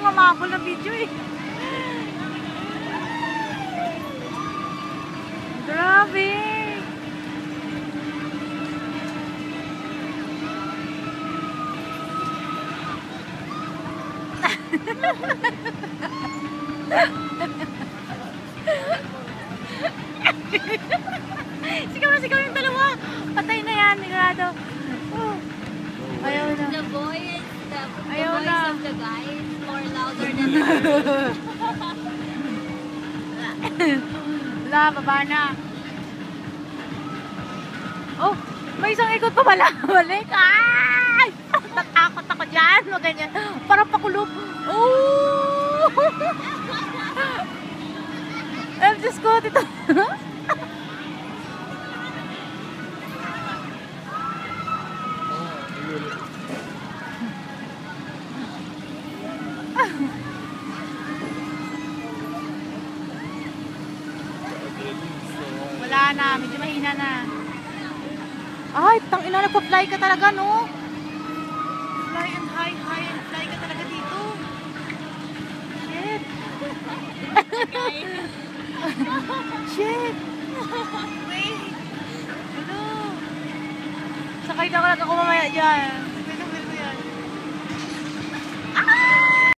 mamabol na video eh. Grabe. Sigaw yung dalawa. Patay na yan, sigurado. Ayaw na. The voice Ayaw of the guy is more louder than the girl. Wala, baba na. Oh, may isang ikot pa pala. Balik. Ay! Natakot ako dyan. O ganyan. Parang pakulog. Oh! Diyos ko, dito. Wala na, medyo mahina na. Ay, tangina, nagpa-fly ka talaga, no? Fly and high and fly ka talaga dito. Shit. Shit. Wait. Hello. Sakay na ka lang ako mamaya dyan.